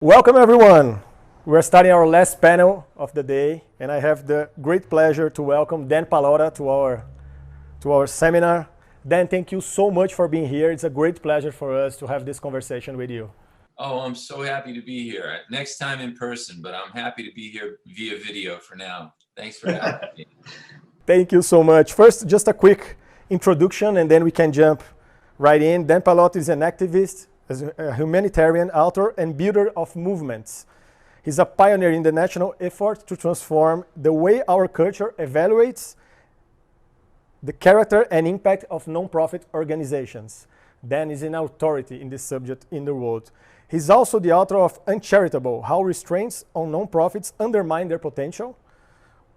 Welcome everyone. We're starting our last panel of the day, and I have the great pleasure to welcome Dan Pallotta to our seminar. Dan, thank you so much for being here. It's a great pleasure for us to have this conversation with you. Oh, I'm so happy to be here. Next time in person, but I'm happy to be here via video for now. Thanks for having me. Thank you so much. First, just a quick introduction, and then we can jump right in. Dan Pallotta is an activist, a humanitarian, author, and builder of movements. He's a pioneer in the national effort to transform the way our culture evaluates the character and impact of nonprofit organizations. Dan is an authority in this subject in the world. He's also the author of Uncharitable, How Restraints on Nonprofits Undermine Their Potential,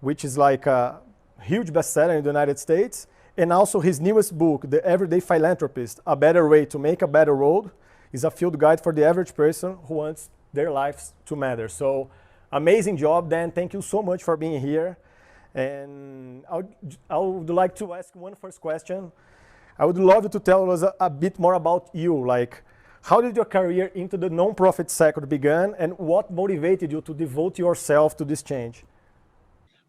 which is like a huge bestseller in the United States. And also his newest book, The Everyday Philanthropist, A Better Way to Make a Better World, is a field guide for the average person who wants their lives to matter. So amazing job, Dan. Thank you so much for being here. And I would like to ask one first question. I would love you to tell us a bit more about you. Like, how did your career into the nonprofit sector begin, and what motivated you to devote yourself to this change?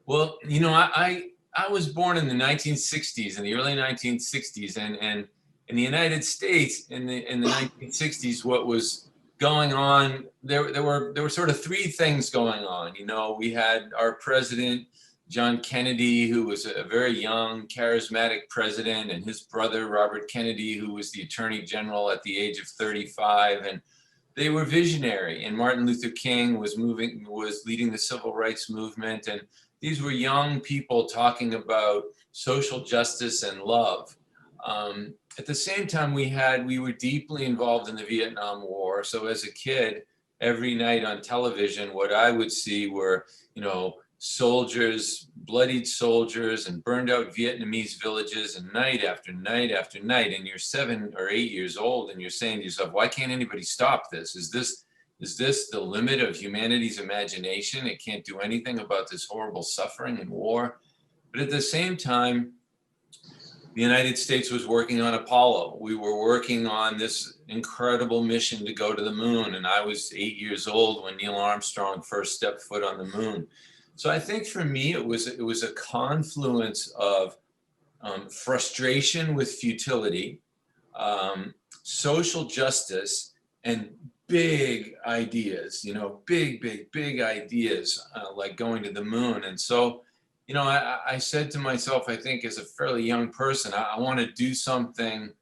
Well, you know, I was born in the 1960s, in the early 1960s, and in the United States in the 1960s, what was going on, there were sort of three things going on. You know, we had our president, John Kennedy, who was a very young, charismatic president, and his brother, Robert Kennedy, who was the attorney general at the age of 35. And they were visionary. And Martin Luther King was leading the civil rights movement. And these were young people talking about social justice and love. At the same time, we were deeply involved in the Vietnam War. So as a kid, every night on television, what I would see were, you know, soldiers, bloodied soldiers, and burned out Vietnamese villages, and night after night after night. And you're 7 or 8 years old, and you're saying to yourself, why can't anybody stop this? Is this the limit of humanity's imagination? It can't do anything about this horrible suffering and war. But at the same time, the United States was working on Apollo. We were working on this incredible mission to go to the moon. And I was 8 years old when Neil Armstrong first stepped foot on the moon. So I think for me, it was a confluence of frustration with futility, social justice, and big ideas, you know, big ideas, like going to the moon. And so, you know, I said to myself, I think as a fairly young person, I want to do something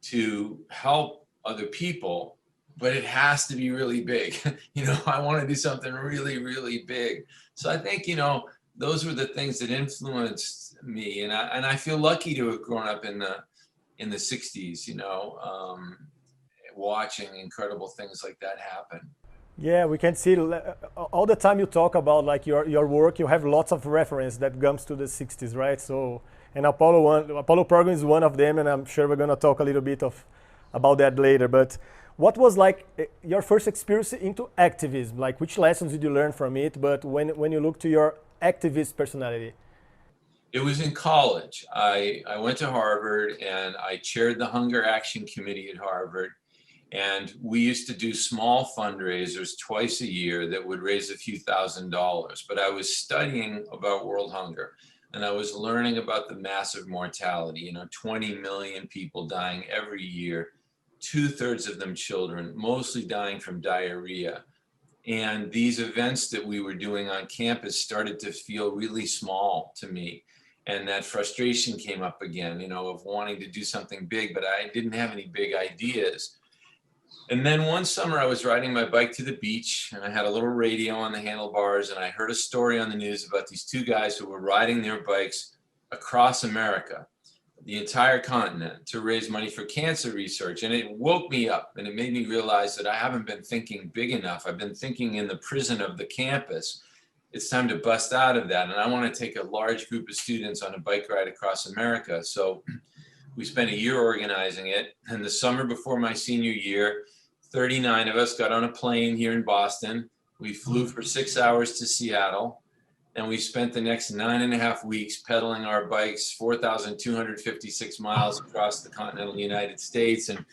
to help other people, but it has to be really big. You know, I want to do something really, really big. So I think, you know, those were the things that influenced me. And I feel lucky to have grown up in the 60s, you know, watching incredible things like that happen. Yeah, we can see all the time you talk about like your work, you have lots of reference that comes to the 60s, right? So, and Apollo program is one of them, and I'm sure we're gonna talk a little bit about that later. But what was like your first experience into activism? Like, which lessons did you learn from it? But when you look to your activist personality? It was in college. I went to Harvard, and I chaired the Hunger Action Committee at Harvard. And we used to do small fundraisers twice a year that would raise a few $1,000s. But I was studying about world hunger, and I was learning about the massive mortality, you know, 20 million people dying every year, 2/3 of them children, mostly dying from diarrhea. And these events that we were doing on campus started to feel really small to me. And that frustration came up again, you know, of wanting to do something big, but I didn't have any big ideas. And then one summer I was riding my bike to the beach, and I had a little radio on the handlebars, and I heard a story on the news about these two guys who were riding their bikes across America, the entire continent, to raise money for cancer research. And it woke me up, and it made me realize that I haven't been thinking big enough. I've been thinking in the prison of the campus. It's time to bust out of that. And I want to take a large group of students on a bike ride across America. So we spent a year organizing it. And the summer before my senior year, 39 of us got on a plane here in Boston. We flew for 6 hours to Seattle, and we spent the next 9.5 weeks pedaling our bikes 4,256 miles across the continental United States. And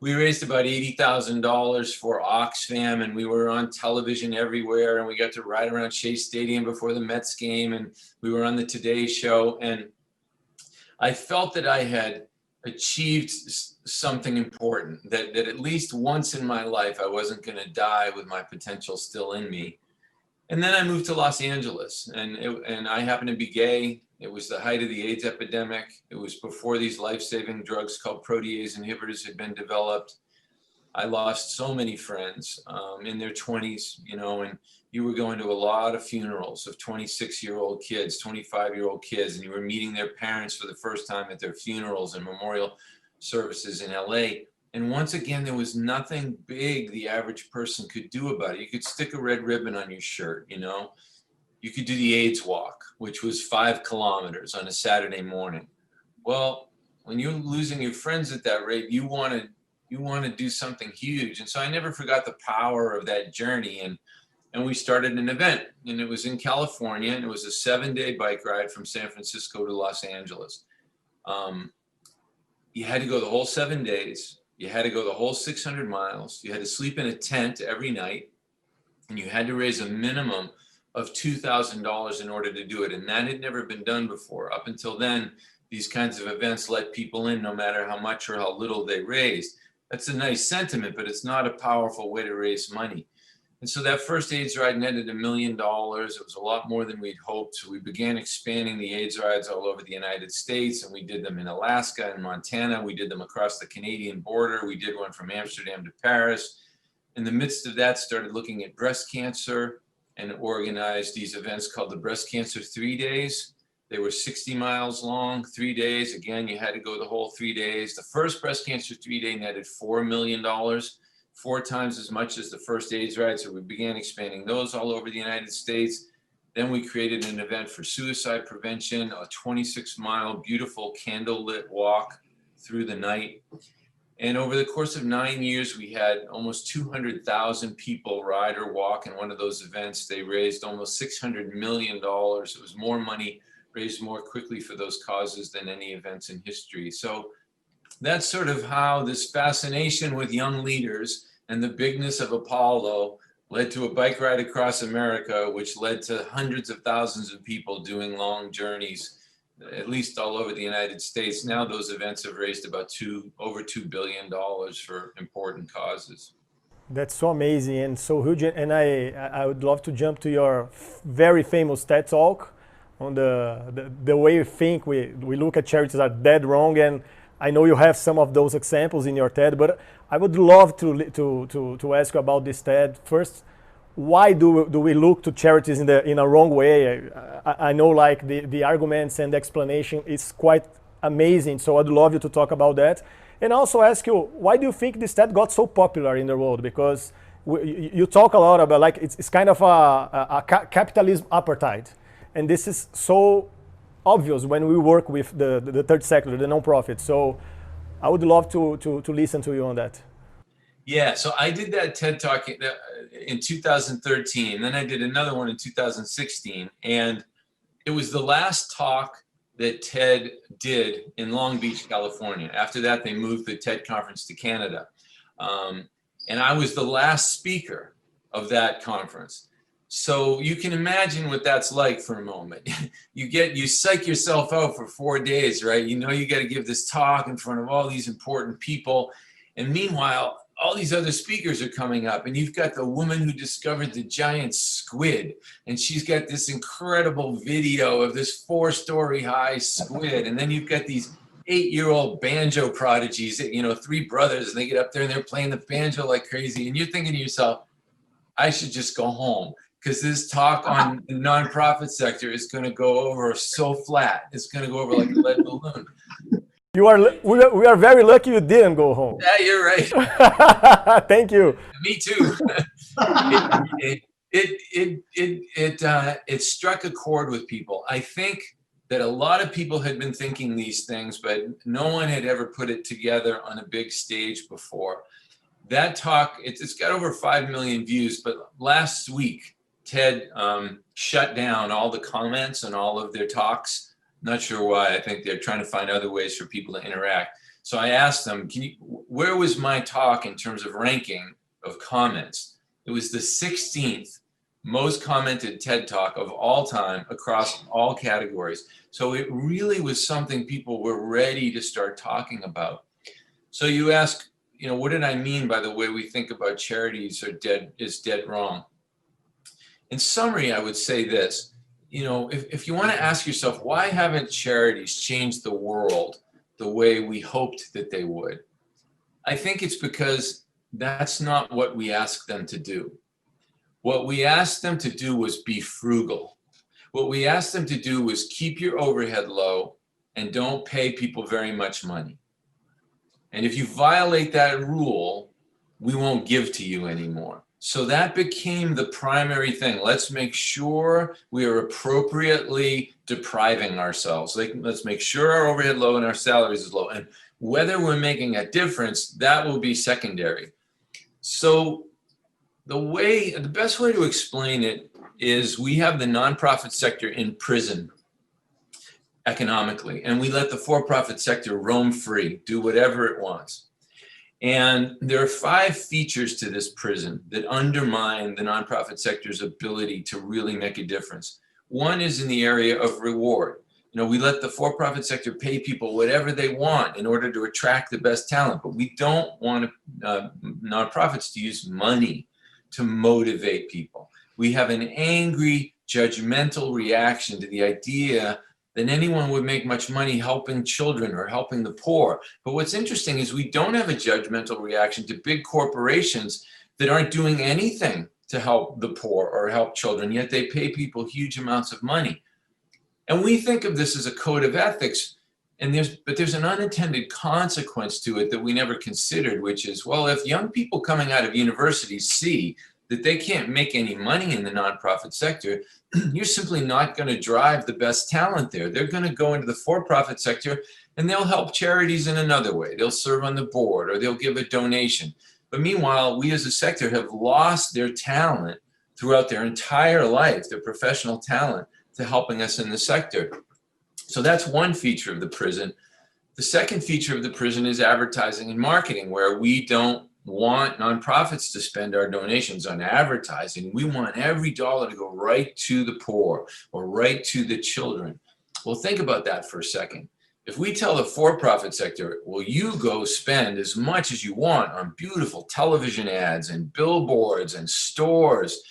we raised about $80,000 for Oxfam, and we were on television everywhere, and we got to ride around Shea Stadium before the Mets game, and we were on the Today Show, and I felt that I had achieved something important, that at least once in my life I wasn't going to die with my potential still in me. And then I moved to Los Angeles, and I happened to be gay. It was the height of the AIDS epidemic. It was before these life-saving drugs called protease inhibitors had been developed. I lost so many friends in their 20s, you know, and you were going to a lot of funerals of 26-year-old kids, 25-year-old kids, and you were meeting their parents for the first time at their funerals and memorial services in LA. And once again, there was nothing big the average person could do about it. You could stick a red ribbon on your shirt, you know. You could do the AIDS walk, which was 5 kilometers on a Saturday morning. Well, when you're losing your friends at that rate, you want to do something huge. And so I never forgot the power of that journey. And we started an event, and it was in California, and it was a 7-day bike ride from San Francisco to Los Angeles. You had to go the whole 7 days. You had to go the whole 600 miles. You had to sleep in a tent every night, and you had to raise a minimum of $2,000 in order to do it. And that had never been done before. Up until then, these kinds of events let people in no matter how much or how little they raised. That's a nice sentiment, but it's not a powerful way to raise money. And so that first AIDS ride netted $1 million. It was a lot more than we'd hoped. So we began expanding the AIDS rides all over the United States, and we did them in Alaska and Montana. We did them across the Canadian border. We did one from Amsterdam to Paris. In the midst of that, started looking at breast cancer and organized these events called the Breast Cancer 3 Days. They were 60 miles long, 3 days. Again, you had to go the whole 3 days. The first Breast Cancer 3-day netted $4 million. 4 times as much as the first AIDS ride. So we began expanding those all over the United States. Then we created an event for suicide prevention, a 26-mile beautiful candlelit walk through the night. And over the course of 9 years, we had almost 200,000 people ride or walk in one of those events. They raised almost $600 million. It was more money raised more quickly for those causes than any events in history. So that's sort of how this fascination with young leaders and the bigness of Apollo led to a bike ride across America, which led to hundreds of thousands of people doing long journeys, at least all over the United States. Now those events have raised about over $2 billion for important causes. That's so amazing and so huge. And I would love to jump to your very famous TED Talk on the way we think we look at charities are dead wrong. And I know you have some of those examples in your TED, but I would love to ask you about this TED. First, why do we look to charities in a wrong way? I know like the arguments and the explanation is quite amazing, so I'd love you to talk about that. And also ask you, why do you think this TED got so popular in the world? Because you talk a lot about like it's kind of a capitalism apartheid. And this is so obvious when we work with the third sector, the nonprofit. So I would love to listen to you on that. Yeah, so I did that TED Talk in 2013. Then I did another one in 2016. And it was the last talk that TED did in Long Beach, California. After that, they moved the TED conference to Canada. And I was the last speaker of that conference. So you can imagine what that's like for a moment. You psych yourself out for 4 days, right? You know you got to give this talk in front of all these important people. And meanwhile, all these other speakers are coming up, and you've got the woman who discovered the giant squid, and she's got this incredible video of this 4-story high squid. And then you've got these 8-year-old banjo prodigies, you know, 3 brothers, and they get up there and they're playing the banjo like crazy. And you're thinking to yourself, I should just go home, because this talk on the nonprofit sector is going to go over so flat. It's going to go over like a lead balloon. We are very lucky you didn't go home. Yeah, you're right. Thank you. Me too. It struck a chord with people. I think that a lot of people had been thinking these things, but no one had ever put it together on a big stage before. That talk, it's got over 5 million views, but last week, TED shut down all the comments on all of their talks. Not sure why. I think they're trying to find other ways for people to interact. So I asked them, where was my talk in terms of ranking of comments? It was the 16th most commented TED Talk of all time across all categories. So it really was something people were ready to start talking about. So you ask, what did I mean by the way we think about charities is dead wrong? In summary, I would say this, if you want to ask yourself, why haven't charities changed the world the way we hoped that they would? I think it's because that's not what we asked them to do. What we asked them to do was be frugal. What we asked them to do was keep your overhead low and don't pay people very much money. And if you violate that rule, we won't give to you anymore. So that became the primary thing. Let's make sure we are appropriately depriving ourselves. Let's make sure our overhead low and our salaries is low. And whether we're making a difference, that will be secondary. So the best way to explain it is we have the nonprofit sector in prison economically, and we let the for-profit sector roam free, do whatever it wants. And there are 5 features to this prison that undermine the nonprofit sector's ability to really make a difference. One is in the area of reward. We let the for-profit sector pay people whatever they want in order to attract the best talent, but we don't want nonprofits to use money to motivate people. We have an angry, judgmental reaction to the idea that anyone would make much money helping children or helping the poor. But what's interesting is we don't have a judgmental reaction to big corporations that aren't doing anything to help the poor or help children, yet they pay people huge amounts of money. And we think of this as a code of ethics, but there's an unintended consequence to it that we never considered, which is, well, if young people coming out of universities see that they can't make any money in the nonprofit sector, you're simply not going to drive the best talent there. They're going to go into the for-profit sector and they'll help charities in another way. They'll serve on the board or they'll give a donation. But meanwhile, we as a sector have lost their talent throughout their entire life, their professional talent, to helping us in the sector. So that's one feature of the prison. The second feature of the prison is advertising and marketing, where we don't want nonprofits to spend our donations on advertising. We want every dollar to go right to the poor or right to the children. Well, think about that for a second. If we tell the for-profit sector, well, you go spend as much as you want on beautiful television ads and billboards and stores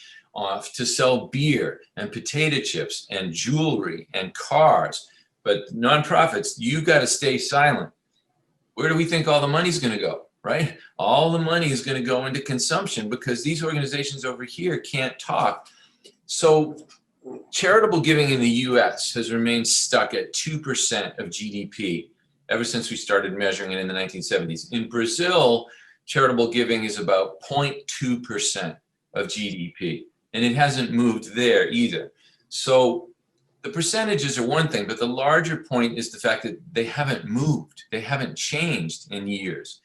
to sell beer and potato chips and jewelry and cars, but nonprofits, you got to stay silent. Where do we think all the money's going to go, right? All the money is going to go into consumption because these organizations over here can't talk. So charitable giving in the US has remained stuck at 2% of GDP ever since we started measuring it in the 1970s. In Brazil, charitable giving is about 0.2% of GDP, and it hasn't moved there either. So the percentages are one thing, but the larger point is the fact that they haven't moved. They haven't changed in years.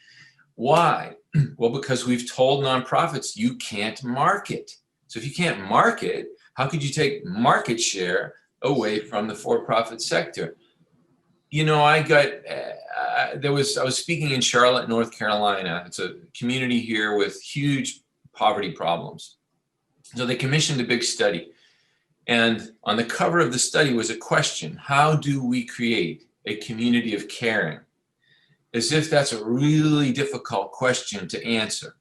Why? Well, because we've told nonprofits you can't market. So if you can't market, how could you take market share away from the for-profit sector? I was speaking in Charlotte, North Carolina. It's a community here with huge poverty problems. So they commissioned a big study. And on the cover of the study was a question: how do we create a community of caring? As if that's a really difficult question to answer.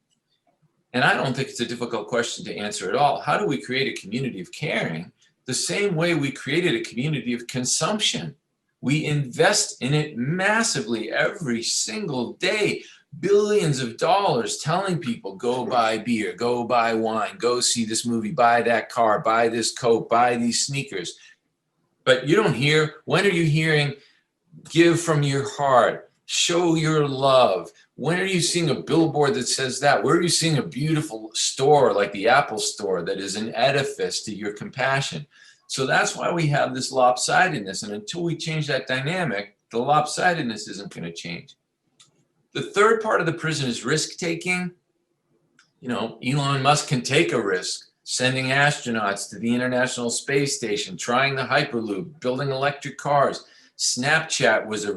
And I don't think it's a difficult question to answer at all. How do we create a community of caring? The same way we created a community of consumption. We invest in it massively every single day. Billions of dollars telling people, go buy beer, go buy wine, go see this movie, buy that car, buy this coat, buy these sneakers. But you don't hear, when are you hearing, give from your heart, show your love? When are you seeing a billboard that says that? Where are you seeing a beautiful store like the Apple Store that is an edifice to your compassion? So that's why we have this lopsidedness. And until we change that dynamic, the lopsidedness isn't going to change. The third part of the prison is risk-taking. Elon Musk can take a risk, sending astronauts to the International Space Station, trying the Hyperloop, building electric cars. Snapchat was a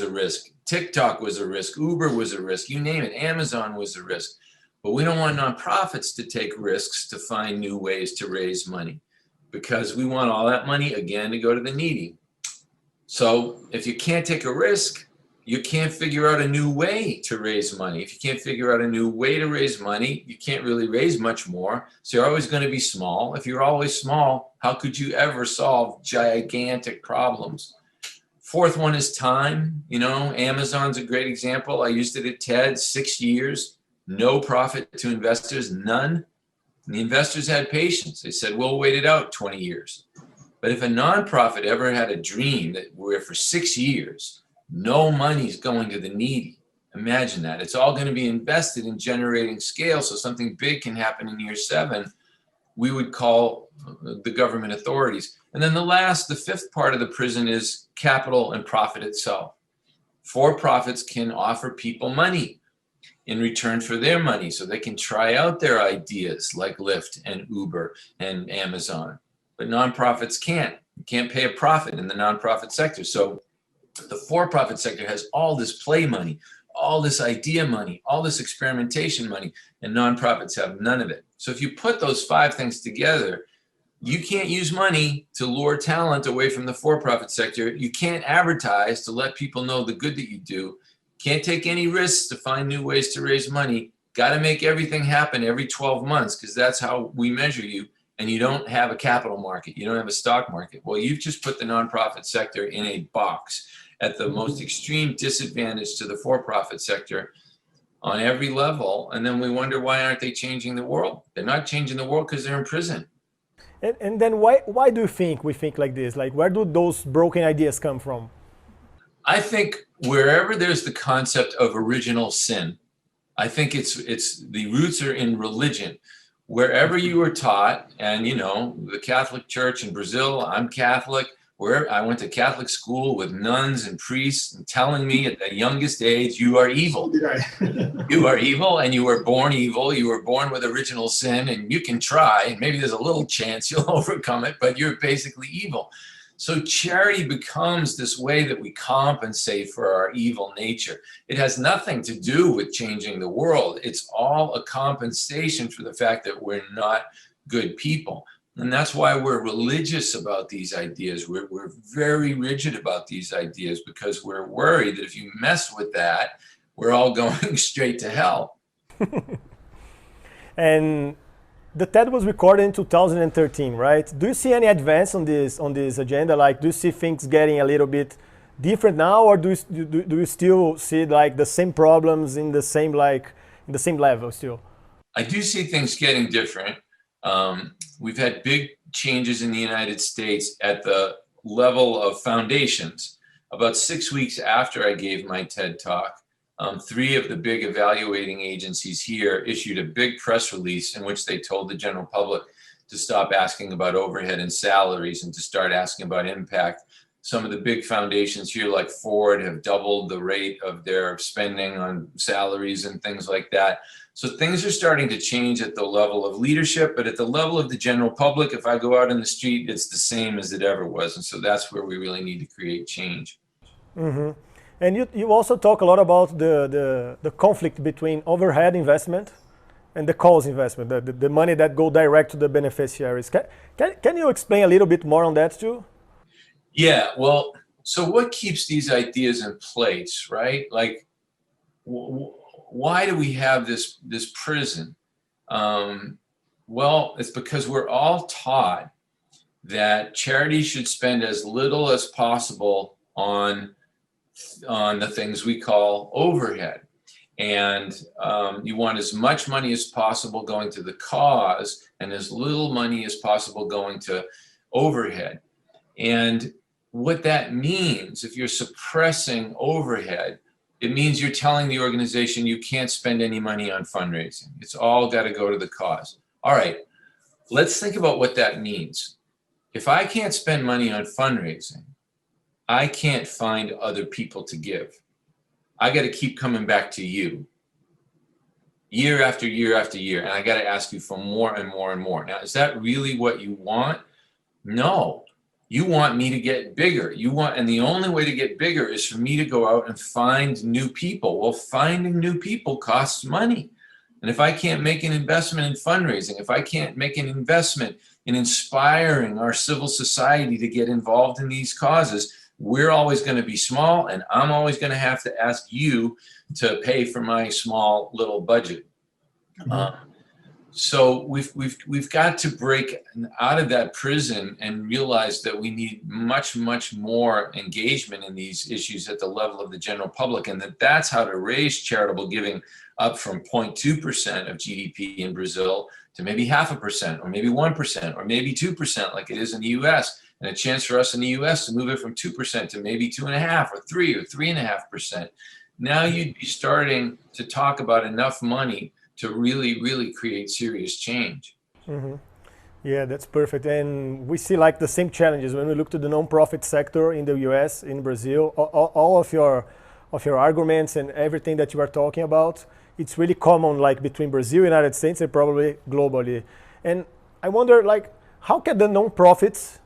risk. TikTok was a risk, Uber was a risk, you name it, Amazon was a risk. But we don't want nonprofits to take risks to find new ways to raise money, because we want all that money, again, to go to the needy. So if you can't take a risk, you can't figure out a new way to raise money. If you can't figure out a new way to raise money, you can't really raise much more. So you're always going to be small. If you're always small, how could you ever solve gigantic problems? Fourth one is time. You know, Amazon's a great example. I used it at TED, 6 years, no profit to investors, none. And the investors had patience. They said, we'll wait it out 20 years. But if a nonprofit ever had a dream that where for 6 years, no money's going to the needy, imagine that. It's all going to be invested in generating scale so something big can happen in year 7, we would call the government authorities. And then the fifth part of the prison is capital and profit itself. For-profits can offer people money in return for their money so they can try out their ideas like Lyft and Uber and Amazon. But nonprofits can't. You can't pay a profit in the nonprofit sector. So the for-profit sector has all this play money, all this idea money, all this experimentation money, and nonprofits have none of it. So if you put those 5 things together, you can't use money to lure talent away from the for-profit sector. You can't advertise to let people know the good that you do. Can't take any risks to find new ways to raise money. Got to make everything happen every 12 months because that's how we measure you. And you don't have a capital market. You don't have a stock market. Well, you've just put the nonprofit sector in a box at the most extreme disadvantage to the for-profit sector on every level. And then we wonder, why aren't they changing the world? They're not changing the world because they're in prison. And then why do you think we think like this? Like, where do those broken ideas come from? I think wherever there's the concept of original sin, I think it's the roots are in religion. Wherever you were taught, and you know, the Catholic Church in Brazil, I'm Catholic, where I went to Catholic school with nuns and priests and telling me at the youngest age, you are evil. You are evil and you were born evil. You were born with original sin and you can try, and maybe there's a little chance you'll overcome it, but you're basically evil. So charity becomes this way that we compensate for our evil nature. It has nothing to do with changing the world. It's all a compensation for the fact that we're not good people. And that's why we're religious about these ideas. We're very rigid about these ideas because we're worried that if you mess with that, we're all going straight to hell. And the TED was recorded in 2013, right? Do you see any advance on this agenda? Like, do you see things getting a little bit different now, or do you still see like the same problems in the same level still? I do see things getting different. We've had big changes in the United States at the level of foundations. About 6 weeks after I gave my TED talk, 3 of the big evaluating agencies here issued a big press release in which they told the general public to stop asking about overhead and salaries and to start asking about impact. Some of the big foundations here, like Ford, have doubled the rate of their spending on salaries and things like that. So things are starting to change at the level of leadership, but at the level of the general public, if I go out in the street, it's the same as it ever was. And so that's where we really need to create change. Mm-hmm. And you also talk a lot about the conflict between overhead investment and the cause investment, the money that go direct to the beneficiaries. Can you explain a little bit more on that too? Yeah, well, so what keeps these ideas in place, right? Like, why do we have this prison? Well, it's because we're all taught that charity should spend as little as possible on the things we call overhead. And you want as much money as possible going to the cause and as little money as possible going to overhead. And what that means, if you're suppressing overhead, it means you're telling the organization you can't spend any money on fundraising. It's all got to go to the cause. All right, let's think about what that means. If I can't spend money on fundraising, I can't find other people to give. I got to keep coming back to you year after year after year. And I got to ask you for more and more and more. Now, is that really what you want? No. You want me to get bigger. And the only way to get bigger is for me to go out and find new people. Well, finding new people costs money. And if I can't make an investment in fundraising, if I can't make an investment in inspiring our civil society to get involved in these causes, we're always going to be small, and I'm always going to have to ask you to pay for my small little budget. So we've got to break out of that prison and realize that we need much more engagement in these issues at the level of the general public, and that's how to raise charitable giving up from 0.2% of GDP in Brazil to maybe 0.5%, or maybe 1%, or maybe 2%, like it is in the U.S. And a chance for us in the U.S. to move it from 2% to maybe 2.5% or 3% or 3.5%. Now you'd be starting to talk about enough money to really create serious change. Yeah, that's perfect. And we see like the same challenges when we look to the nonprofit sector in the US, in Brazil. All of your arguments and everything that you are talking about, it's really common like between Brazil, United States, and probably globally. And I wonder, like, how can the nonprofits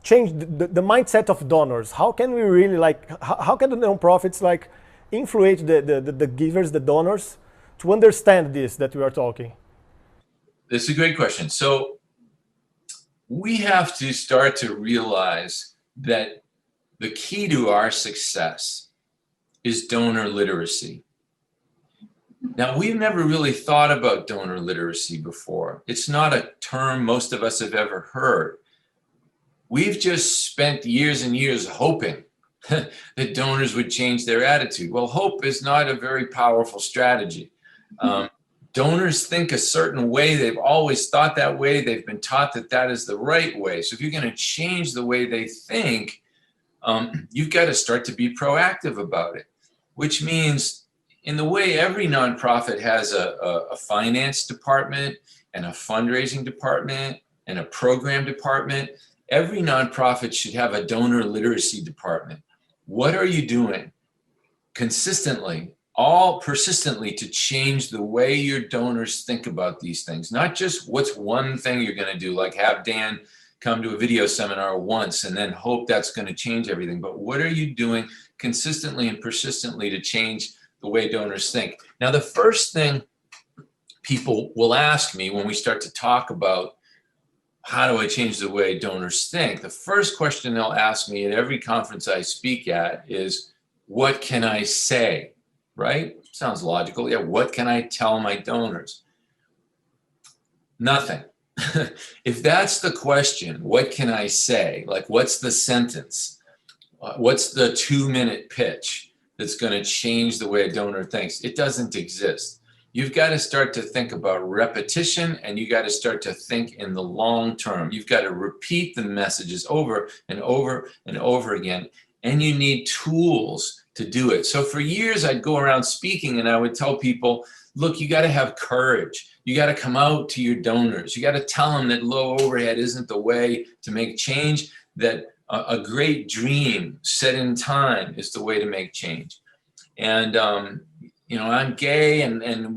change the mindset of donors? How can we really like, how can the nonprofits like influence the givers, the donors, to understand this that we are talking? That's a great question. So we have to start to realize that the key to our success is donor literacy. Now, we've never really thought about donor literacy before. It's not a term most of us have ever heard. We've just spent years and years hoping that donors would change their attitude. Well, hope is not a very powerful strategy. Donors think a certain way. They've always thought that way. They've been taught that that is the right way. So if you're going to change the way they think, you've got to start to be proactive about it, which means in the way every nonprofit has a finance department and a fundraising department and a program department, every nonprofit should have a donor literacy department. What are you doing consistently, all persistently, to change the way your donors think about these things? Not just what's one thing you're going to do, like have Dan come to a video seminar once and then hope that's going to change everything. But what are you doing consistently and persistently to change the way donors think? Now, the first thing people will ask me when we start to talk about how do I change the way donors think, the first question they'll ask me at every conference I speak at is, what can I say? Right? Sounds logical. Yeah, what can I tell my donors? Nothing. If that's the question, what can I say? Like, what's the sentence? What's the 2-minute pitch that's going to change the way a donor thinks? It doesn't exist. You've got to start to think about repetition, and you got to start to think in the long term. You've got to repeat the messages over and over and over again, and you need tools to do it. So for years, I'd go around speaking and I would tell people, look, you got to have courage. You got to come out to your donors. You got to tell them that low overhead isn't the way to make change, that a great dream set in time is the way to make change. And, you know, I'm gay, and the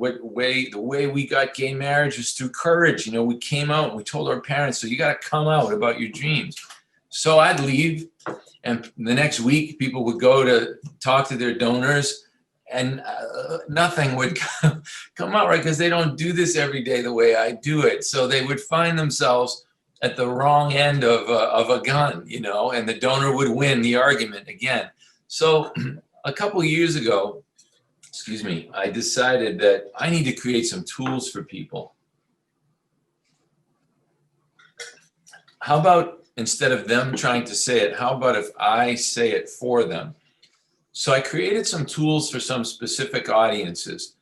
way we got gay marriage was through courage. You know, we came out and we told our parents, so you got to come out about your dreams. So I'd leave, and the next week people would go to talk to their donors, and nothing would come out right, because they don't do this every day the way I do it. So they would find themselves at the wrong end of a gun, you know, and the donor would win the argument again. So a couple of years ago, I decided that I need to create some tools for people. How about, instead of them trying to say it, how about if I say it for them? So I created some tools for some specific audiences.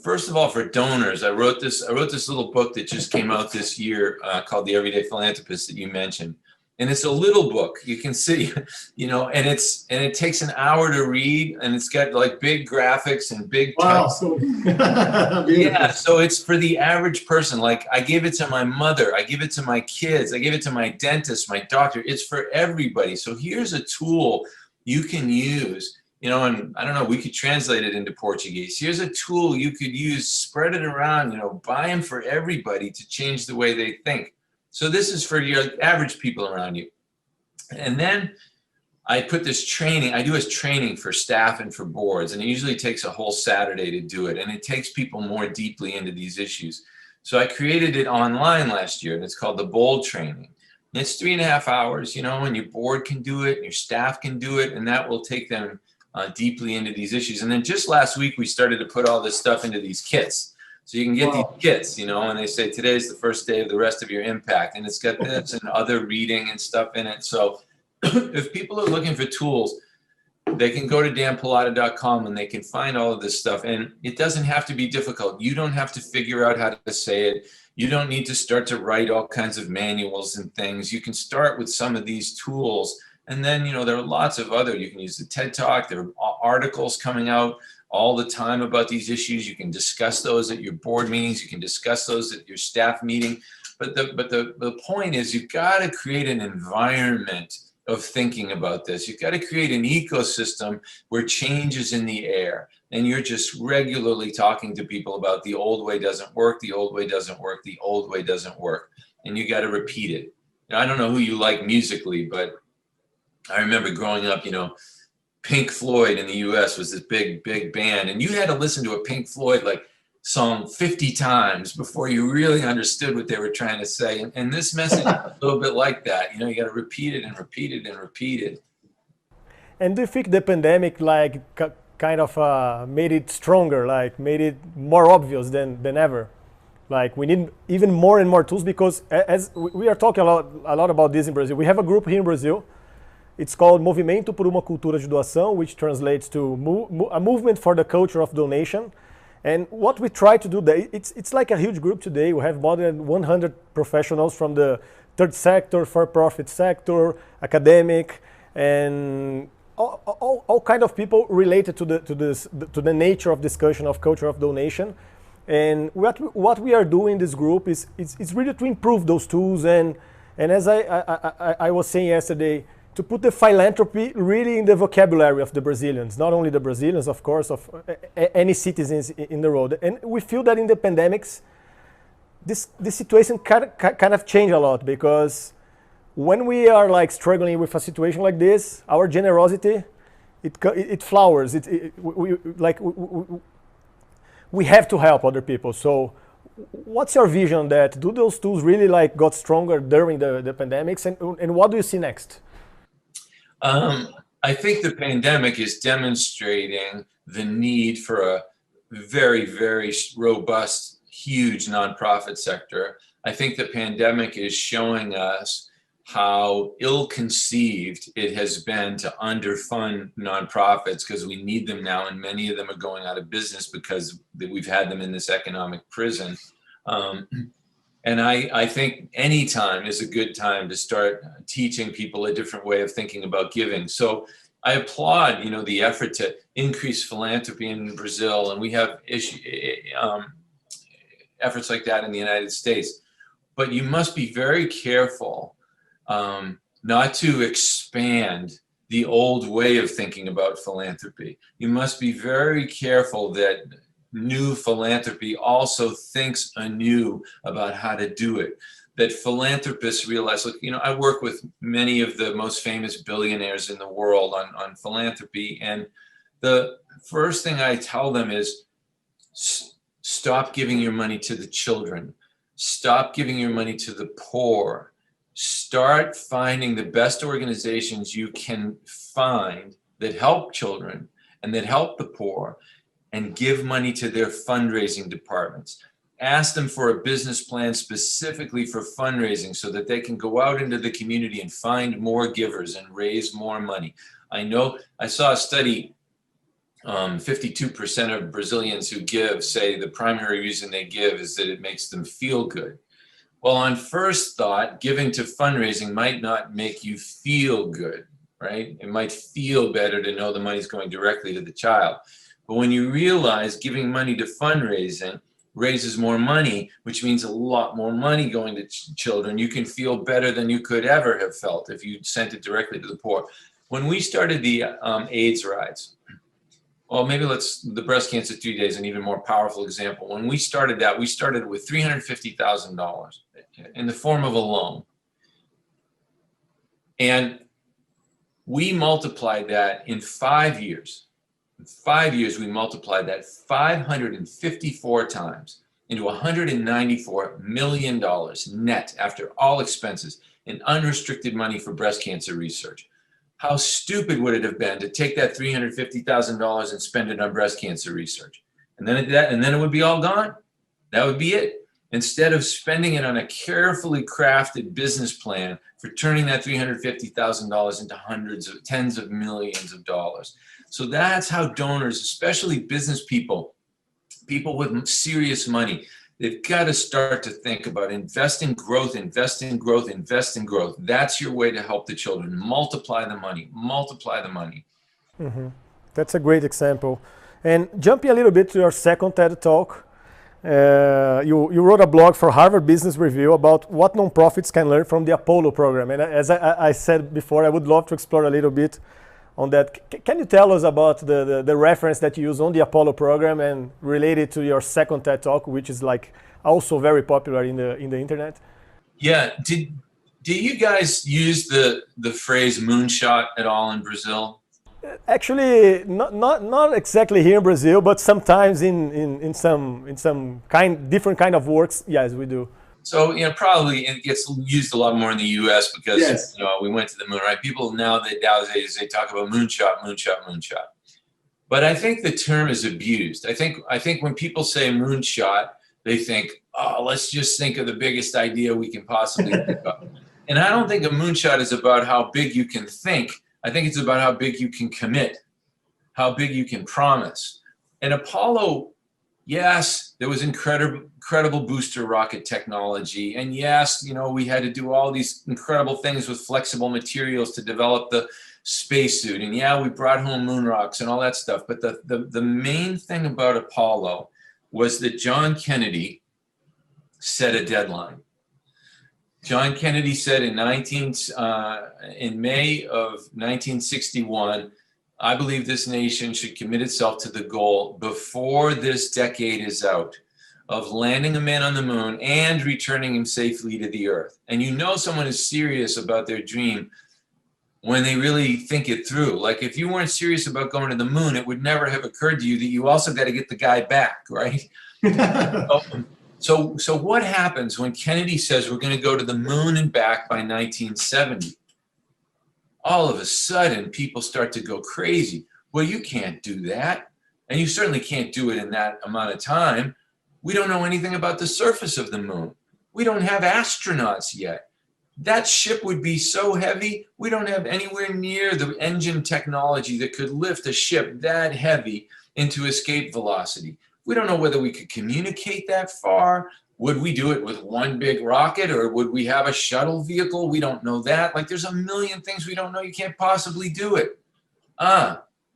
First of all, for donors, I wrote this little book that just came out this year called The Everyday Philanthropist that you mentioned. And it's a little book, you can see, you know, and it takes an hour to read, and it's got like big graphics and big text. Wow, yeah, so it's for the average person. Like, I gave it to my mother, I give it to my kids, I give it to my dentist, my doctor. It's for everybody. So here's a tool you can use, you know, and I don't know, we could translate it into Portuguese. Here's a tool you could use, spread it around, you know, buy them for everybody to change the way they think. So this is for your average people around you. And then I put this training, I do this training for staff and for boards, and it usually takes a whole Saturday to do it. And it takes people more deeply into these issues. So I created it online last year, and it's called the Bold Training. And it's 3.5 hours, you know, and your board can do it, and your staff can do it, and that will take them deeply into these issues. And then just last week, we started to put all this stuff into these kits. So you can get these kits, you know, and they say today's the first day of the rest of your impact, and it's got this and other reading and stuff in it. So if people are looking for tools, they can go to danpallotta.com and they can find all of this stuff. And it doesn't have to be difficult. You don't have to figure out how to say it. You don't need to start to write all kinds of manuals and things. You can start with some of these tools. And then, you know, there are lots of other, you can use the TED Talk. There are articles coming out all the time about these issues. You can discuss those at your board meetings. You can discuss those at your staff meeting. But the point is, you've got to create an environment of thinking about this. You've got to create an ecosystem where change is in the air, and you're just regularly talking to people about the old way doesn't work, the old way doesn't work, the old way doesn't work, and you got to repeat it. Now, I don't know who you like musically, but I remember growing up, you know, Pink Floyd in the US was this big band, and you had to listen to a Pink Floyd like song 50 times before you really understood what they were trying to say. And this message is a little bit like that. You know, you got to repeat it and repeat it and repeat it. And do you think the pandemic like kind of made it stronger, like made it more obvious than ever? Like we need even more and more tools, because as we are talking a lot about this in Brazil. We have a group here in Brazil. It's called Movimento por uma Cultura de Doação, which translates to a movement for the culture of donation. And what we try to do, it's like a huge group today. We have more than 100 professionals from the third sector, for-profit sector, academic, and all kind of people related to the nature of discussion of culture of donation. And what we are doing in this group is it's really to improve those tools, and as I was saying yesterday, to put the philanthropy really in the vocabulary of the Brazilians, not only the Brazilians, of course, of any citizens in the world. And we feel that in the pandemics, this situation kind of changed a lot, because when we are like struggling with a situation like this, our generosity, it flowers. We have to help other people. So what's your vision that do those tools really like got stronger during the pandemics, and what do you see next? I think the pandemic is demonstrating the need for a very, very robust, huge nonprofit sector. I think the pandemic is showing us how ill-conceived it has been to underfund nonprofits, because we need them now, and many of them are going out of business because we've had them in this economic prison. And I think any time is a good time to start teaching people a different way of thinking about giving. So I applaud, you know, the effort to increase philanthropy in Brazil, and we have efforts like that in the United States. But you must be very careful not to expand the old way of thinking about philanthropy. You must be very careful that new philanthropy also thinks anew about how to do it. That philanthropists realize, look, you know, I work with many of the most famous billionaires in the world on philanthropy, and the first thing I tell them is stop giving your money to the children. Stop giving your money to the poor. Start finding the best organizations you can find that help children and that help the poor, and give money to their fundraising departments. Ask them for a business plan specifically for fundraising so that they can go out into the community and find more givers and raise more money. I saw a study, 52% of Brazilians who give say the primary reason they give is that it makes them feel good. Well, on first thought, giving to fundraising might not make you feel good, right? It might feel better to know the money's going directly to the child. But when you realize giving money to fundraising raises more money, which means a lot more money going to children, you can feel better than you could ever have felt if you sent it directly to the poor. When we started the AIDS rides, well, maybe the breast cancer 3 days, an even more powerful example. When we started that, we started with $350,000 in the form of a loan. And We multiplied that in 5 years. In 5 years, we multiplied that 554 times into $194 million net after all expenses in unrestricted money for breast cancer research. How stupid would it have been to take that $350,000 and spend it on breast cancer research? And then it would be all gone. That would be it. Instead of spending it on a carefully crafted business plan for turning that $350,000 into tens of millions of dollars. So that's how donors, especially business people with serious money, they've got to start to think about invest in growth, invest in growth, invest in growth. That's your way to help the children. Multiply the money, multiply the money. Mm-hmm. That's a great example. And jumping a little bit to your second TED Talk, you wrote a blog for Harvard Business Review about what nonprofits can learn from the Apollo program. And as I said before, I would love to explore a little bit on that. Can you tell us about the reference that you use on the Apollo program and related to your second TED Talk, which is like also very popular in the internet? Yeah. Do you guys use the phrase moonshot at all in Brazil? Actually, not exactly here in Brazil, but sometimes in some different kind of works, yes, we do. So, probably it gets used a lot more in the U.S. because, yes, we went to the moon, right? People nowadays, they talk about moonshot, moonshot, moonshot. But I think the term is abused. I think when people say moonshot, they think, oh, let's just think of the biggest idea we can possibly think of. And I don't think a moonshot is about how big you can think. I think it's about how big you can commit, how big you can promise. And Apollo, yes, there was incredible booster rocket technology. And yes, we had to do all these incredible things with flexible materials to develop the spacesuit. And yeah, we brought home moon rocks and all that stuff. But the main thing about Apollo was that John Kennedy set a deadline. John Kennedy said in May of 1961, I believe this nation should commit itself to the goal before this decade is out of landing a man on the moon and returning him safely to the earth. And someone is serious about their dream when they really think it through. Like if you weren't serious about going to the moon, it would never have occurred to you that you also got to get the guy back, right? So what happens when Kennedy says we're going to go to the moon and back by 1970? All of a sudden, people start to go crazy. Well, you can't do that. And you certainly can't do it in that amount of time. We don't know anything about the surface of the moon. We don't have astronauts yet. That ship would be so heavy, we don't have anywhere near the engine technology that could lift a ship that heavy into escape velocity. We don't know whether we could communicate that far. Would we do it with one big rocket, or would we have a shuttle vehicle? We don't know that. Like there's a million things we don't know. You can't possibly do it.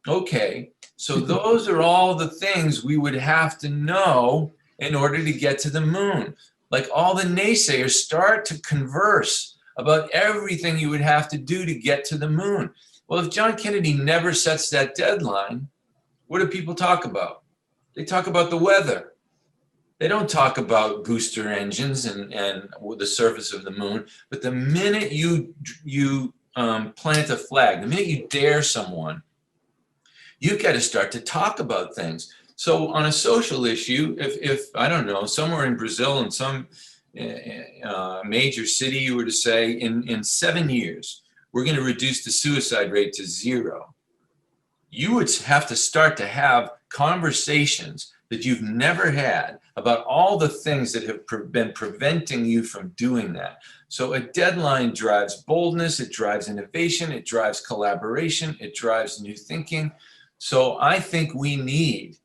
Okay. So those are all the things we would have to know in order to get to the moon. Like all the naysayers start to converse about everything you would have to do to get to the moon. Well, if John Kennedy never sets that deadline, what do people talk about? They talk about the weather. They don't talk about booster engines and the surface of the moon. But the minute you plant a flag, the minute you dare someone, you've got to start to talk about things. So on a social issue, if I don't know, somewhere in Brazil, in some major city, you were to say, in 7 years, we're going to reduce the suicide rate to 0. You would have to start to have conversations that you've never had about all the things that have been preventing you from doing that. So a deadline drives boldness, it drives innovation, it drives collaboration, it drives new thinking. So I think we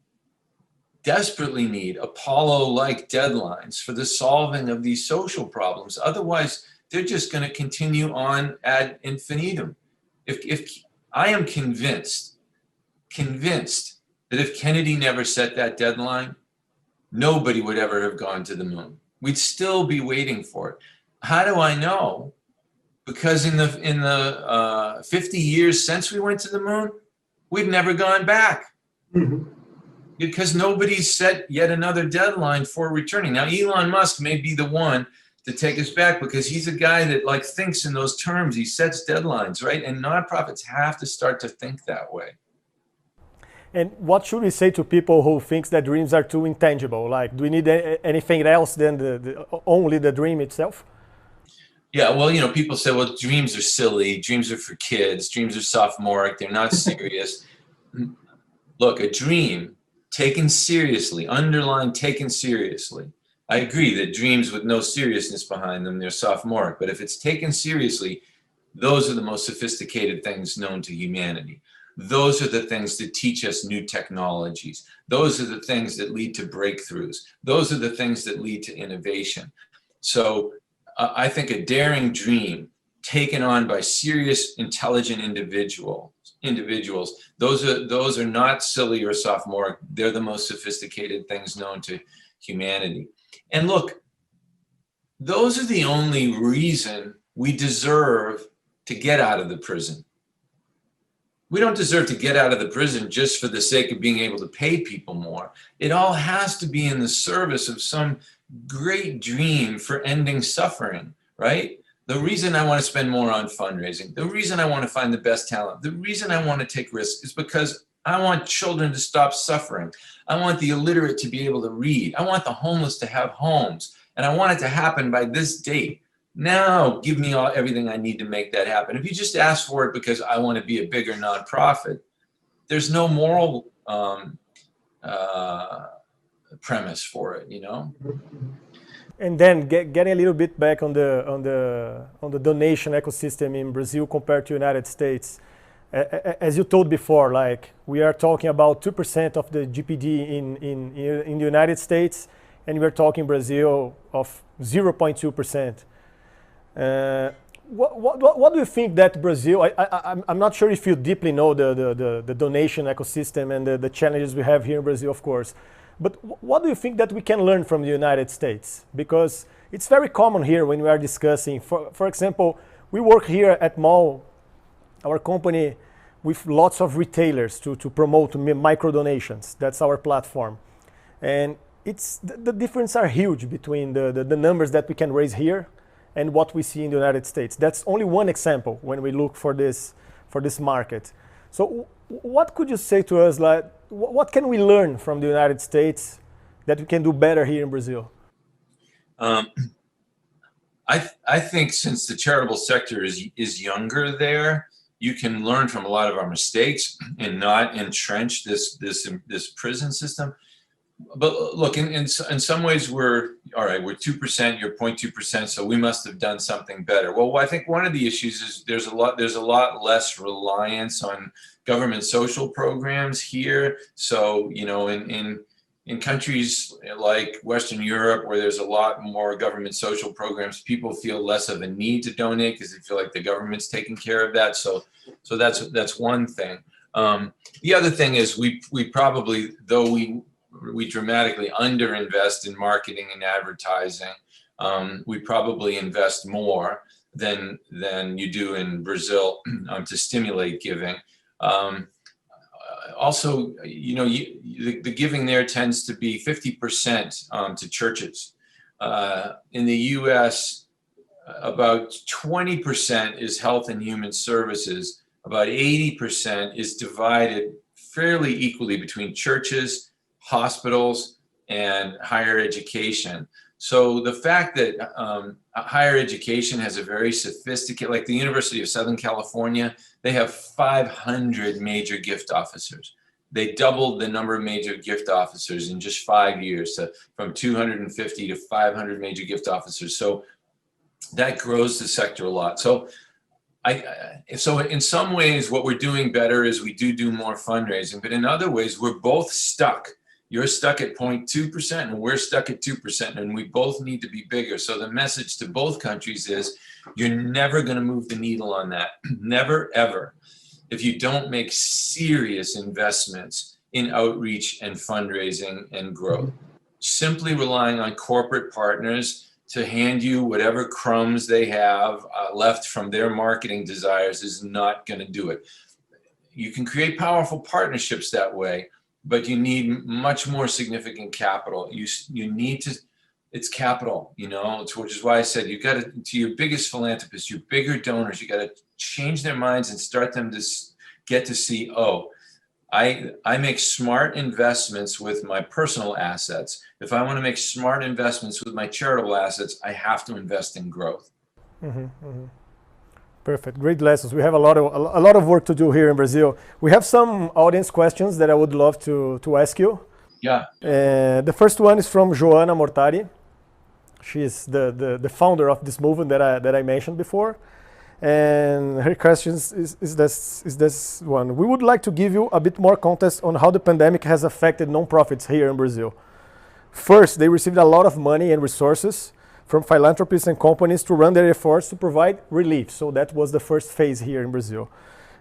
desperately need Apollo-like deadlines for the solving of these social problems. Otherwise, they're just going to continue on ad infinitum. If I am convinced that if Kennedy never set that deadline, nobody would ever have gone to the moon. We'd still be waiting for it. How do I know? Because in the 50 years since we went to the moon, we've never gone back. Mm-hmm. Because nobody's set yet another deadline for returning. Now, Elon Musk may be the one to take us back, because he's a guy that like thinks in those terms. He sets deadlines, right? And nonprofits have to start to think that way. And what should we say to people who thinks that dreams are too intangible? Like, do we need anything else than only the dream itself? Yeah, well, you know, people say, well, dreams are silly, dreams are for kids, dreams are sophomoric, they're not serious. Look, a dream taken seriously, underline taken seriously. I agree that dreams with no seriousness behind them, they're sophomoric, but if it's taken seriously, those are the most sophisticated things known to humanity. Those are the things that teach us new technologies. Those are the things that lead to breakthroughs. Those are the things that lead to innovation. So I think a daring dream taken on by serious, intelligent individuals, those are not silly or sophomoric. They're the most sophisticated things known to humanity. And look, those are the only reason we deserve to get out of the prison. We don't deserve to get out of the prison just for the sake of being able to pay people more. It all has to be in the service of some great dream for ending suffering, right? The reason I want to spend more on fundraising, the reason I want to find the best talent, the reason I want to take risks is because I want children to stop suffering. I want the illiterate to be able to read. I want the homeless to have homes. And I want it to happen by this date. Now give me everything I need to make that happen. If you just ask for it because I want to be a bigger nonprofit, there's no moral premise for it, you know? And then getting a little bit back on the donation ecosystem in Brazil compared to United States. As you told before, like we are talking about 2% of the GPD in the United States, and we're talking Brazil of 0.2%. What do you think that Brazil? I'm not sure if you deeply know the donation ecosystem and the challenges we have here in Brazil, of course. But what do you think that we can learn from the United States? Because it's very common here when we are discussing. For example, we work here at MOL, our company, with lots of retailers to promote micro donations. That's our platform, and the difference are huge between the numbers that we can raise here and what we see in the United States. That's only one example when we look for this market. So what could you say to us, like, what can we learn from the United States that we can do better here in Brazil? I think since the charitable sector is younger there, you can learn from a lot of our mistakes and not entrench this prison system. But look, in some ways we're all right. We're 2%. You're 0.2%. So we must have done something better. Well, I think one of the issues is there's a lot less reliance on government social programs here. So you know, in countries like Western Europe, where there's a lot more government social programs, people feel less of a need to donate because they feel like the government's taking care of that. So that's one thing. The other thing is we probably, though we dramatically underinvest in marketing and advertising. We probably invest more than you do in Brazil to stimulate giving. Also, you know, the giving there tends to be 50% to churches. In the U.S., about 20% is health and human services. About 80% is divided fairly equally between churches, hospitals, and higher education. So the fact that higher education has a very sophisticated, like the University of Southern California, they have 500 major gift officers. They doubled the number of major gift officers in just 5 years, from 250 to 500 major gift officers. So that grows the sector a lot. So so in some ways, what we're doing better is we do more fundraising, but in other ways, we're both stuck. You're stuck at 0.2% and we're stuck at 2%, and we both need to be bigger. So the message to both countries is you're never going to move the needle on that. Never, ever. If you don't make serious investments in outreach and fundraising and growth. Simply relying on corporate partners to hand you whatever crumbs they have left from their marketing desires is not going to do it. You can create powerful partnerships that way, but you need much more significant capital. You need to, it's capital, you know, which is why I said you got to your biggest philanthropists, your bigger donors, you got to change their minds and start them to get to see, oh, I make smart investments with my personal assets. If I want to make smart investments with my charitable assets, I have to invest in growth. Perfect. Great lessons. We have a lot of work to do here in Brazil. We have some audience questions that I would love to ask you. Yeah. The first one is from Joana Mortari. She is the founder of this movement that I mentioned before. And her question is this one. We would like to give you a bit more context on how the pandemic has affected nonprofits here in Brazil. First, they received a lot of money and resources from philanthropists and companies to run their efforts to provide relief. So that was the first phase here in Brazil.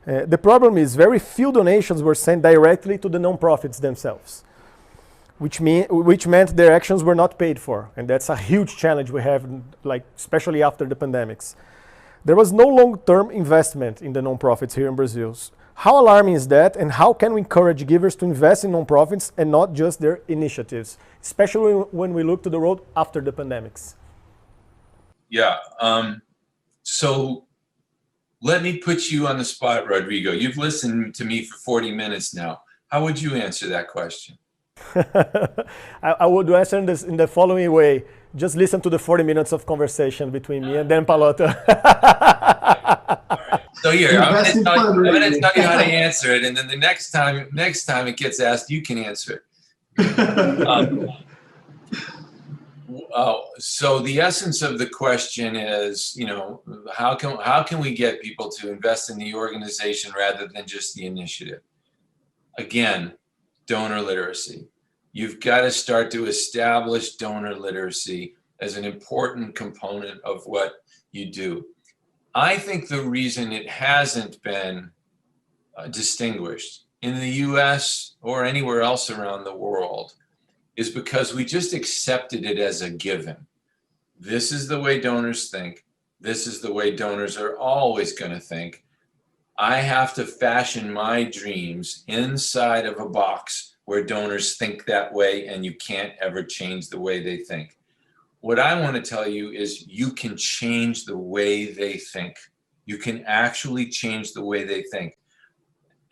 The problem is very few donations were sent directly to the nonprofits themselves, which meant their actions were not paid for. And that's a huge challenge we have, like especially after the pandemics. There was no long-term investment in the nonprofits here in Brazil. How alarming is that, and how can we encourage givers to invest in nonprofits and not just their initiatives, especially when we look to the road after the pandemics? Yeah. So let me put you on the spot, Rodrigo. You've listened to me for 40 minutes now. How would you answer that question? I would answer in the following way. Just listen to the 40 minutes of conversation between me and Dan Pallotta. So here, I'm going to tell you how to answer it, and then the next time it gets asked, you can answer it. So the essence of the question is, you know, how can we get people to invest in the organization rather than just the initiative? Again, donor literacy. You've got to start to establish donor literacy as an important component of what you do. I think the reason it hasn't been distinguished in the US or anywhere else around the world is because we just accepted it as a given. This is the way donors think. This is the way donors are always going to think. I have to fashion my dreams inside of a box where donors think that way, and you can't ever change the way they think. What I want to tell you is you can change the way they think. You can actually change the way they think.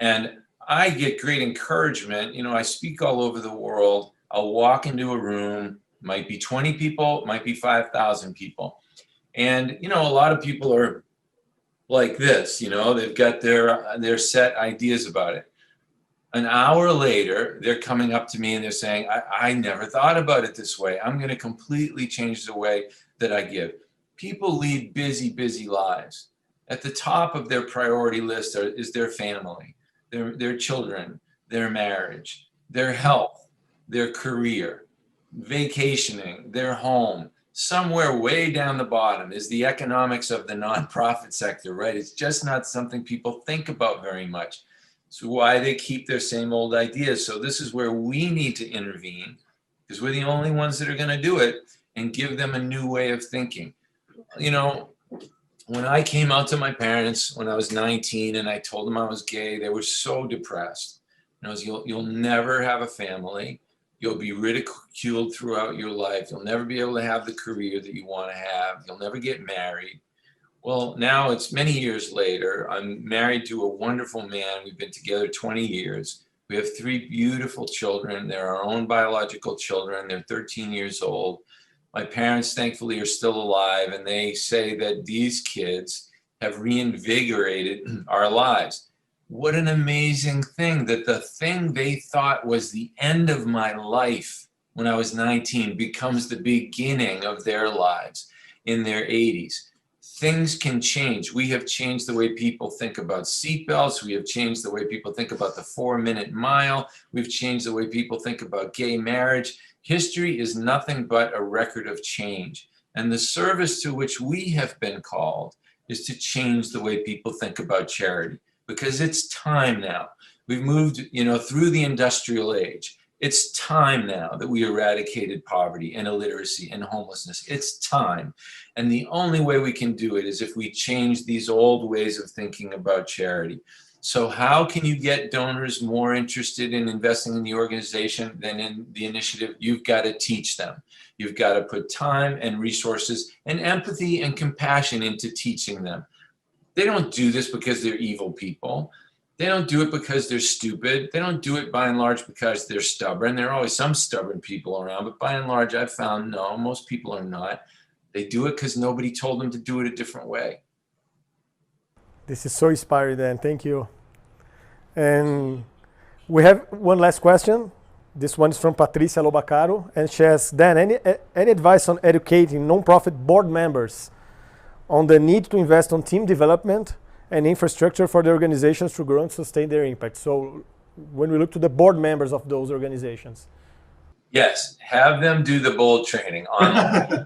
And I get great encouragement. You know, I speak all over the world. I'll walk into a room, might be 20 people, might be 5,000 people. And, you know, a lot of people are like this, you know, they've got their set ideas about it. An hour later, they're coming up to me and they're saying, I never thought about it this way. I'm going to completely change the way that I give. People lead busy, busy lives. At the top of their priority list is their family, their children, their marriage, their health, their career, vacationing, their home. Somewhere way down the bottom is the economics of the nonprofit sector, right? It's just not something people think about very much. It's why they keep their same old ideas. So this is where we need to intervene, because we're the only ones that are going to do it, and give them a new way of thinking. You know, when I came out to my parents when I was 19 and I told them I was gay, they were so depressed. You know, you'll never have a family. You'll be ridiculed throughout your life. You'll never be able to have the career that you want to have. You'll never get married. Well, now it's many years later. I'm married to a wonderful man. We've been together 20 years. We have 3 beautiful children. They're our own biological children. They're 13 years old. My parents, thankfully, are still alive, and they say that these kids have reinvigorated our lives. What an amazing thing that the thing they thought was the end of my life when I was 19 becomes the beginning of their lives in their 80s. Things can change. We have changed the way people think about seatbelts. We have changed the way people think about the 4-minute mile. We've changed the way people think about gay marriage. History is nothing but a record of change. And the service to which we have been called is to change the way people think about charity, because it's time now. We've moved, you know, through the industrial age. It's time now that we eradicated poverty and illiteracy and homelessness. It's time. And the only way we can do it is if we change these old ways of thinking about charity. So how can you get donors more interested in investing in the organization than in the initiative? You've got to teach them. You've got to put time and resources and empathy and compassion into teaching them. They don't do this because they're evil people. They don't do it because they're stupid. They don't do it by and large because they're stubborn. There are always some stubborn people around, but by and large, I've found no, most people are not. They do it because nobody told them to do it a different way. This is so inspiring, Dan. Thank you. And we have one last question. This one is from Patricia Lobacaro, and she asks, Dan, any advice on educating nonprofit board members on the need to invest on team development and infrastructure for the organizations to grow and sustain their impact? So when we look to the board members of those organizations. Yes, have them do the bold training online.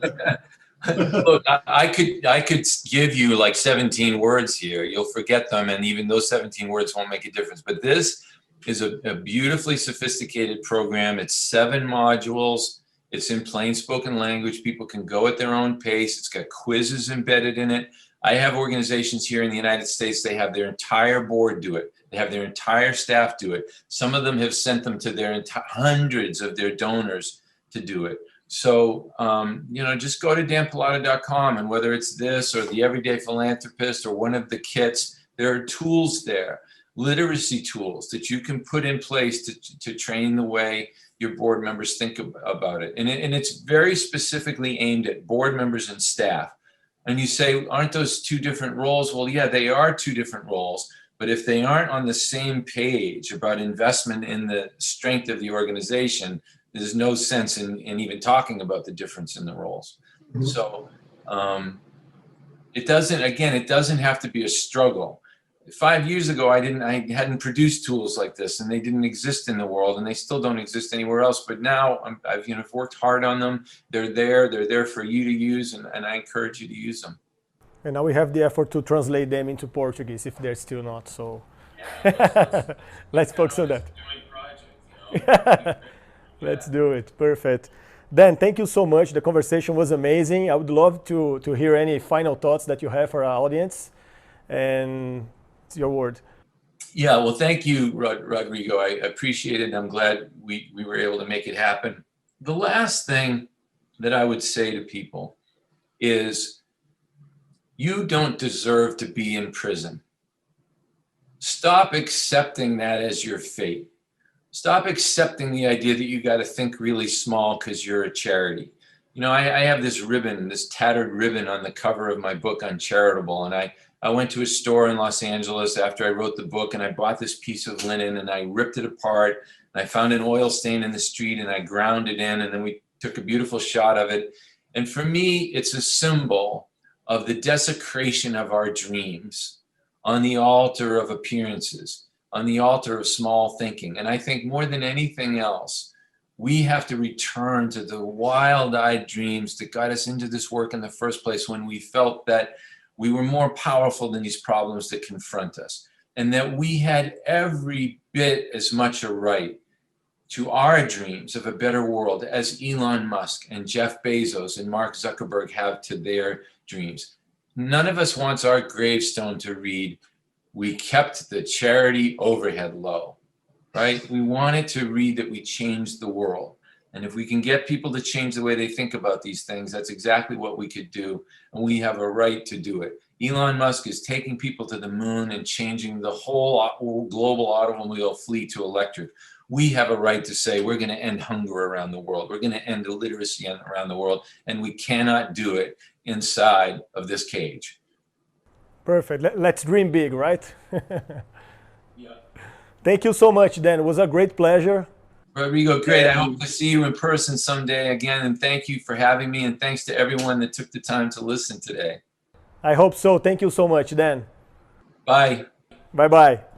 Look, I could give you like 17 words here. You'll forget them, and even those 17 words won't make a difference. But this is a beautifully sophisticated program. It's 7 modules. It's in plain spoken language. People can go at their own pace. It's got quizzes embedded in it. I have organizations here in the United States, they have their entire board do it. They have their entire staff do it. Some of them have sent them to their hundreds of their donors to do it. So, just go to danpallotta.com, and whether it's this or the Everyday Philanthropist or one of the kits, there are tools there, literacy tools that you can put in place to train the way your board members think about it. And it's very specifically aimed at board members and staff. And you say, aren't those 2 different roles? Well, yeah, they are 2 different roles. But if they aren't on the same page about investment in the strength of the organization, there's no sense in even talking about the difference in the roles. Mm-hmm. So it doesn't have to be a struggle. 5 years ago, I hadn't produced tools like this, and they didn't exist in the world, and they still don't exist anywhere else. But now I've worked hard on them. They're there for you to use, and I encourage you to use them. And now we have the effort to translate them into Portuguese if they're still not. So let's focus on that. Let's do it. Perfect. Dan, thank you so much. The conversation was amazing. I would love to hear any final thoughts that you have for our audience. And it's your word. Yeah, well, thank you, Rodrigo. I appreciate it. I'm glad we were able to make it happen. The last thing that I would say to people is, you don't deserve to be in prison. Stop accepting that as your fate. Stop accepting the idea that you got to think really small because you're a charity. I have this ribbon, this tattered ribbon on the cover of my book, Uncharitable. And I went to a store in Los Angeles after I wrote the book, and I bought this piece of linen, and I ripped it apart, and I found an oil stain in the street, and I ground it in, and then we took a beautiful shot of it. And for me, it's a symbol of the desecration of our dreams on the altar of appearances, on the altar of small thinking. And I think more than anything else, we have to return to the wild-eyed dreams that got us into this work in the first place, when we felt that we were more powerful than these problems that confront us, and that we had every bit as much a right to our dreams of a better world as Elon Musk and Jeff Bezos and Mark Zuckerberg have to their dreams. None of us wants our gravestone to read, "We kept the charity overhead low," right? We want it to read that we changed the world. And if we can get people to change the way they think about these things, that's exactly what we could do. And we have a right to do it. Elon Musk is taking people to the moon and changing the whole global automobile fleet to electric. We have a right to say we're going to end hunger around the world. We're going to end illiteracy around the world. And we cannot do it inside of this cage. Perfect. Let's dream big, right? Yeah. Thank you so much, Dan. It was a great pleasure. Rodrigo, great. I hope to see you in person someday again. And thank you for having me. And thanks to everyone that took the time to listen today. I hope so. Thank you so much, Dan. Bye. Bye-bye.